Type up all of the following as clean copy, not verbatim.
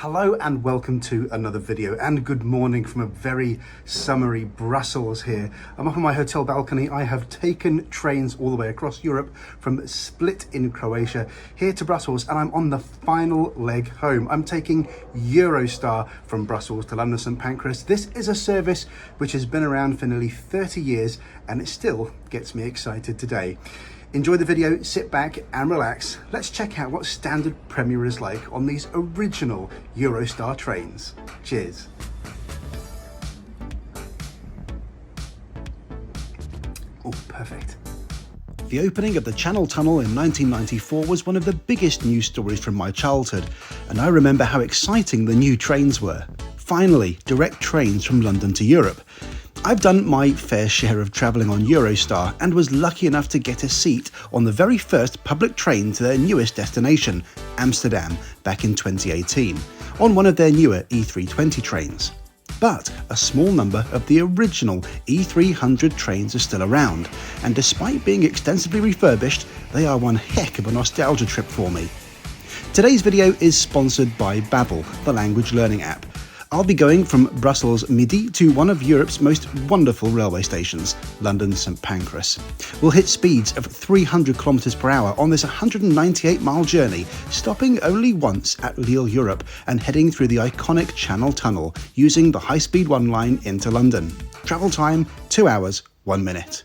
Hello and welcome to another video, and good morning from a very summery Brussels here. I'm up on my hotel balcony. I have taken trains all the way across Europe from Split in Croatia here to Brussels, and I'm on the final leg home. I'm taking Eurostar from Brussels to London St Pancras. This is a service which has been around for nearly 30 years and it still gets me excited today. Enjoy the video, sit back and relax. Let's check out what standard Premier is like on these original Eurostar trains. Cheers. Oh, perfect. The opening of the Channel Tunnel in 1994 was one of the biggest news stories from my childhood, and I remember how exciting the new trains were. Finally, direct trains from London to Europe. I've done my fair share of travelling on Eurostar and was lucky enough to get a seat on the very first public train to their newest destination, Amsterdam, back in 2018, on one of their newer E300 trains. But a small number of the original E300 trains are still around, and despite being extensively refurbished, they are one heck of a nostalgia trip for me. Today's video is sponsored by Babbel, the language learning app. I'll be going from Brussels-Midi to one of Europe's most wonderful railway stations, London St Pancras. We'll hit speeds of 300 km per hour on this 198-mile journey, stopping only once at Lille, Europe, and heading through the iconic Channel Tunnel using the high-speed 1 line into London. Travel time, 2 hours, 1 minute.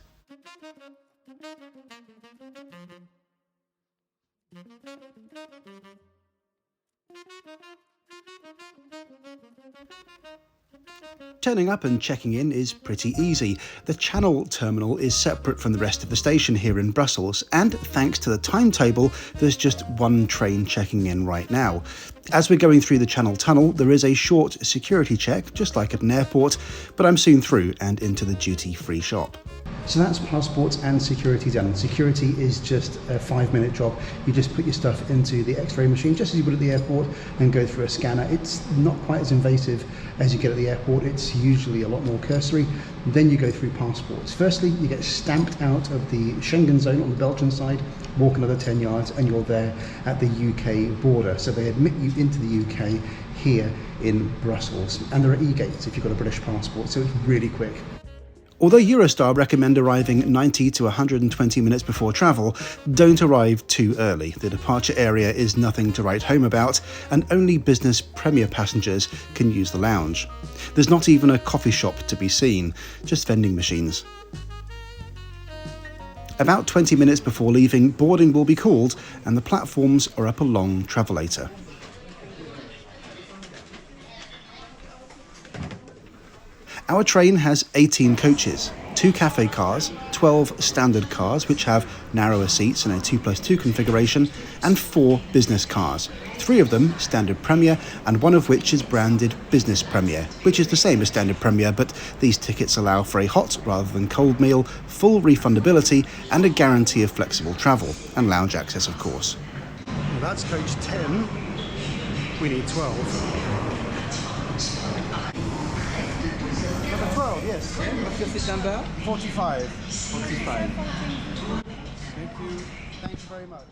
Turning up and checking in is pretty easy. The Channel terminal is separate from the rest of the station here in Brussels, and thanks to the timetable, there's just one train checking in right now. As we're going through the Channel Tunnel, there is a short security check, just like at an airport, but I'm soon through and into the duty-free shop. So that's passports and security done. Security is just a 5-minute job. You just put your stuff into the X-ray machine, just as you would at the airport, and go through a scanner. It's not quite as invasive as you get at the airport. It's usually a lot more cursory. Then you go through passports. Firstly, you get stamped out of the Schengen zone on the Belgian side, walk another 10 yards, and you're there at the UK border. So they admit you into the UK here in Brussels. And there are e-gates if you've got a British passport, so it's really quick. Although Eurostar recommend arriving 90 to 120 minutes before travel, don't arrive too early. The departure area is nothing to write home about, and only business Premier passengers can use the lounge. There's not even a coffee shop to be seen, just vending machines. About 20 minutes before leaving, boarding will be called, and the platforms are up a long travelator. Our train has 18 coaches, 2 cafe cars, 12 standard cars which have narrower seats in a 2+2 configuration, and 4 business cars, 3 of them standard Premier and 1 of which is branded Business Premier, which is the same as standard Premier, but these tickets allow for a hot rather than cold meal, full refundability and a guarantee of flexible travel, and lounge access of course. Well, that's coach 10, we need 12. 12, yes. What's your seat number? 45. 45. Thank you. Thanks very much.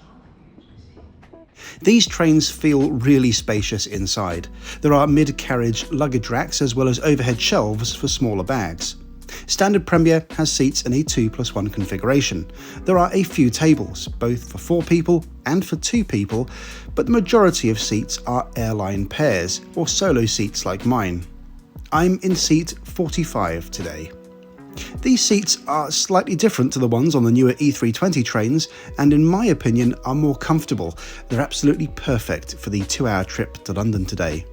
These trains feel really spacious inside. There are mid-carriage luggage racks as well as overhead shelves for smaller bags. Standard Premier has seats in a 2+1 configuration. There are a few tables, both for 4 people and for 2 people, but the majority of seats are airline pairs or solo seats like mine. I'm in seat 45 today. These seats are slightly different to the ones on the newer E300 trains, and in my opinion are more comfortable. They're absolutely perfect for the 2-hour trip to London today.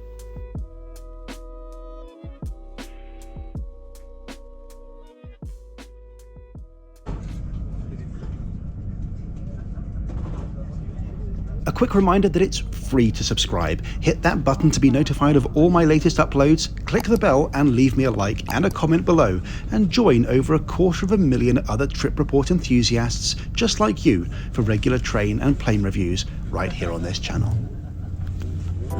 A quick reminder that it's free to subscribe. Hit that button to be notified of all my latest uploads, click the bell and leave me a like and a comment below, and join over 250,000 other trip report enthusiasts just like you for regular train and plane reviews right here on this channel.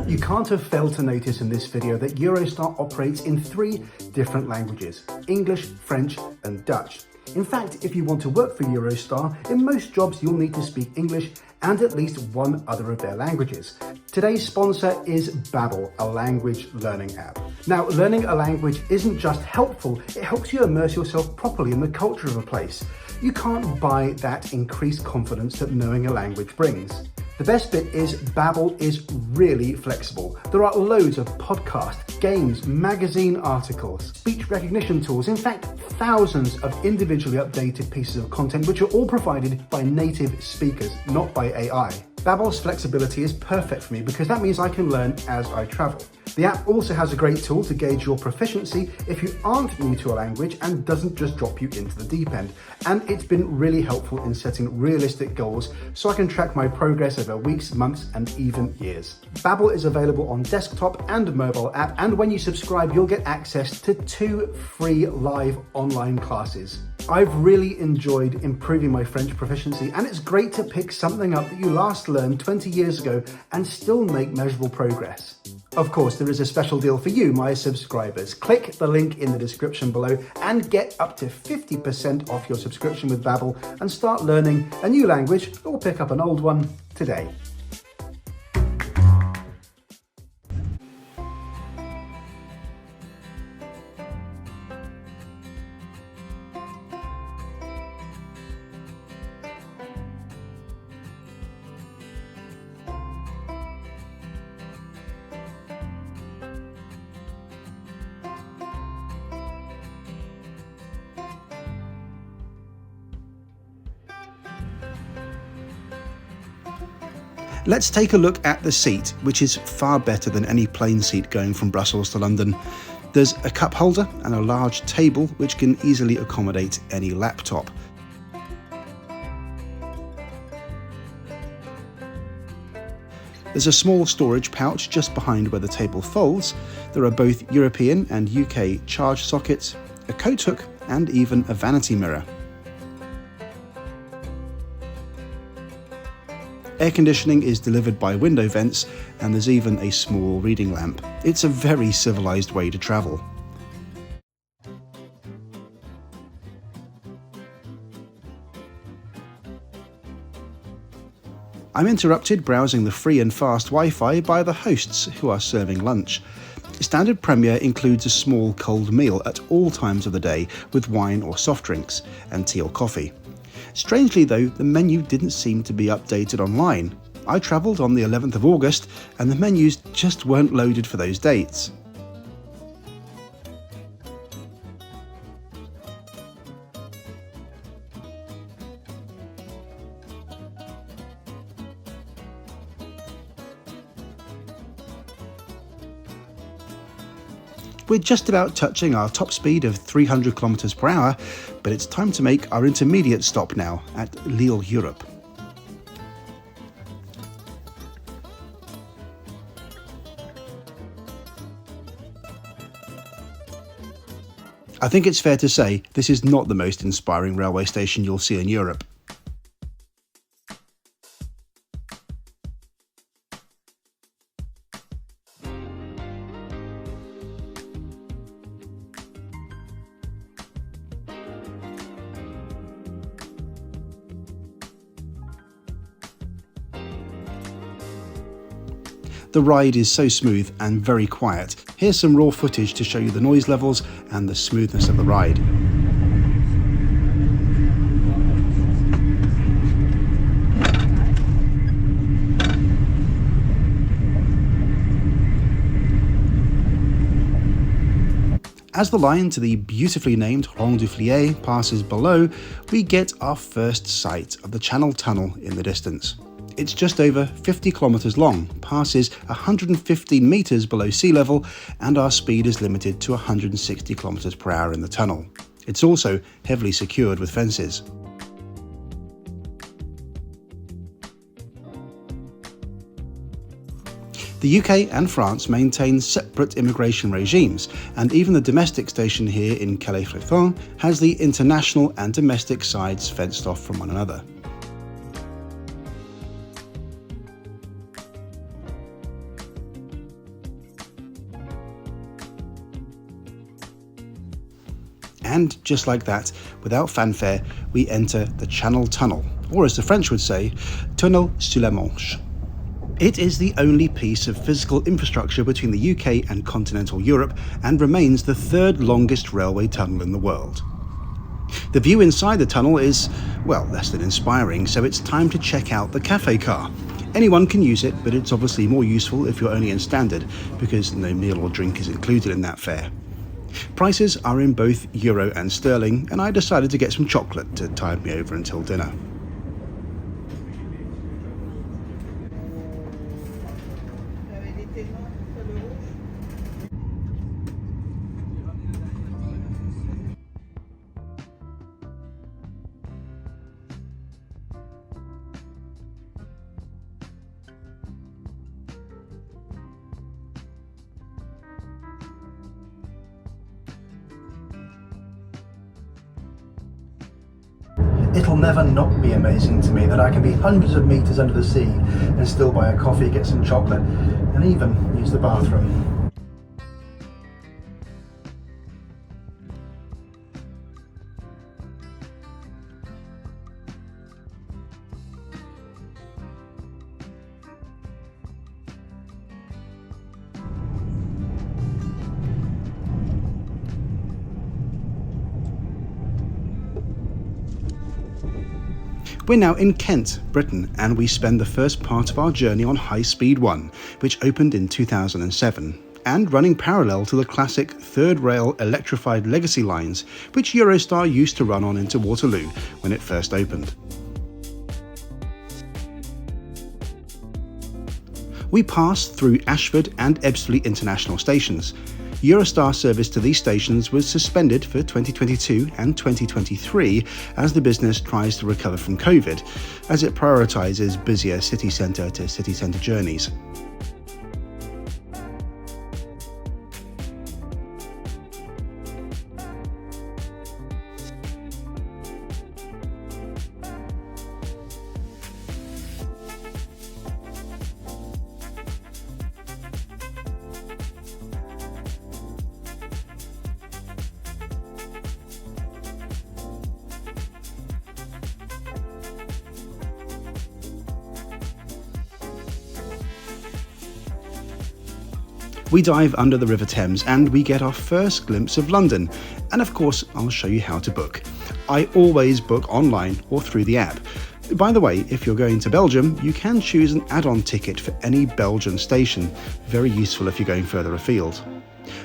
You can't have failed to notice in this video that Eurostar operates in 3 different languages: English, French and Dutch. In fact, if you want to work for Eurostar, in most jobs you'll need to speak English and at least one other of their languages. Today's sponsor is Babbel, a language learning app. Now, learning a language isn't just helpful, it helps you immerse yourself properly in the culture of a place. You can't buy that increased confidence that knowing a language brings. The best bit is Babbel is really flexible. There are loads of podcasts, games, magazine articles, speech recognition tools, in fact, thousands of individually updated pieces of content which are all provided by native speakers, not by AI. Babbel's flexibility is perfect for me because that means I can learn as I travel. The app also has a great tool to gauge your proficiency if you aren't new to a language and doesn't just drop you into the deep end. And it's been really helpful in setting realistic goals so I can track my progress over weeks, months, and even years. Babbel is available on desktop and mobile app, and when you subscribe, you'll get access to 2 free live online classes. I've really enjoyed improving my French proficiency, and it's great to pick something up that you last learned 20 years ago and still make measurable progress. Of course, there is a special deal for you, my subscribers. Click the link in the description below and get up to 50% off your subscription with Babbel and start learning a new language or pick up an old one today. Let's take a look at the seat, which is far better than any plane seat going from Brussels to London. There's a cup holder and a large table which can easily accommodate any laptop. There's a small storage pouch just behind where the table folds. There are both European and UK charge sockets, a coat hook, and even a vanity mirror. Air conditioning is delivered by window vents, and there's even a small reading lamp. It's a very civilized way to travel. I'm interrupted browsing the free and fast Wi-Fi by the hosts who are serving lunch. Standard Premier includes a small cold meal at all times of the day with wine or soft drinks, and tea or coffee. Strangely though, the menu didn't seem to be updated online. I travelled on the 11th of August and the menus just weren't loaded for those dates. We're just about touching our top speed of 300 km per hour, but it's time to make our intermediate stop now at Lille, Europe. I think it's fair to say this is not the most inspiring railway station you'll see in Europe. The ride is so smooth and very quiet. Here's some raw footage to show you the noise levels and the smoothness of the ride. As the line to the beautifully named Rond du Fliers passes below, we get our first sight of the Channel Tunnel in the distance. It's just over 50 kilometres long, passes 115 metres below sea level, and our speed is limited to 160 kilometres per hour in the tunnel. It's also heavily secured with fences. The UK and France maintain separate immigration regimes, and even the domestic station here in Calais-Fréthun has the international and domestic sides fenced off from one another. And just like that, without fanfare, we enter the Channel Tunnel, or as the French would say, Tunnel sous la Manche. It is the only piece of physical infrastructure between the UK and continental Europe and remains the third longest railway tunnel in the world. The view inside the tunnel is, well, less than inspiring, so it's time to check out the cafe car. Anyone can use it, but it's obviously more useful if you're only in standard, because no meal or drink is included in that fare. Prices are in both euro and sterling, and I decided to get some chocolate to tide me over until dinner. It'll never not be amazing to me that I can be hundreds of meters under the sea and still buy a coffee, get some chocolate, and even use the bathroom. We're now in Kent, Britain, and we spend the first part of our journey on High Speed 1, which opened in 2007, and running parallel to the classic third rail electrified legacy lines, which Eurostar used to run on into Waterloo when it first opened. We passed through Ashford and Ebbsfleet international stations. Eurostar service to these stations was suspended for 2022 and 2023 as the business tries to recover from COVID, as it prioritises busier city centre to city centre journeys. We dive under the River Thames and we get our first glimpse of London, and of course I'll show you how to book. I always book online or through the app. By the way, if you're going to Belgium, you can choose an add-on ticket for any Belgian station, very useful if you're going further afield.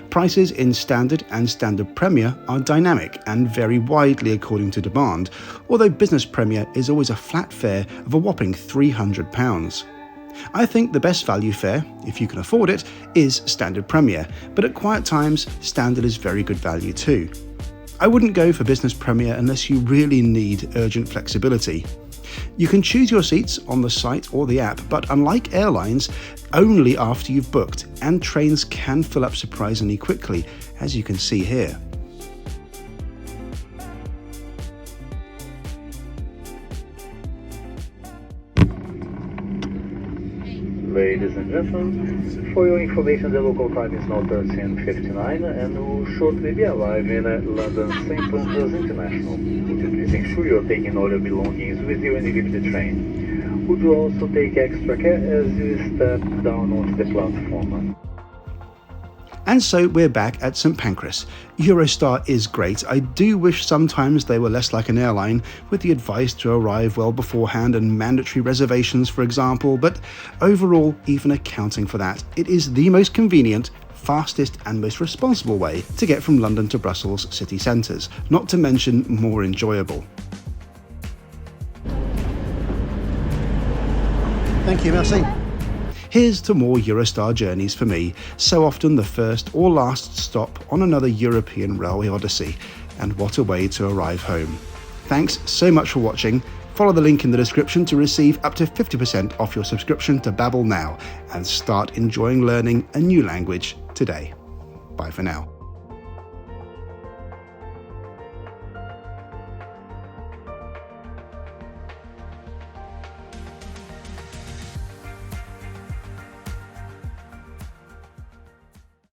Prices in Standard and Standard Premier are dynamic and vary widely according to demand, although Business Premier is always a flat fare of a whopping £300. I think the best value fare, if you can afford it, is Standard Premier, but at quiet times, Standard is very good value too. I wouldn't go for Business Premier unless you really need urgent flexibility. You can choose your seats on the site or the app, but unlike airlines, only after you've booked, and trains can fill up surprisingly quickly, as you can see here. Ladies and gentlemen, for your information, the local time is now 13:59 and will shortly be arriving at London St. Pancras International. Would you please ensure you're taking all your belongings with you when you leave the train? Would you also take extra care as you step down onto the platform? And so we're back at St Pancras. Eurostar is great. I do wish sometimes they were less like an airline, with the advice to arrive well beforehand and mandatory reservations, for example, but overall, even accounting for that, it is the most convenient, fastest and most responsible way to get from London to Brussels city centres, not to mention more enjoyable. Thank you, merci. Here's to more Eurostar journeys for me, so often the first or last stop on another European railway odyssey, and what a way to arrive home. Thanks so much for watching. Follow the link in the description to receive up to 50% off your subscription to Babbel now, and start enjoying learning a new language today. Bye for now.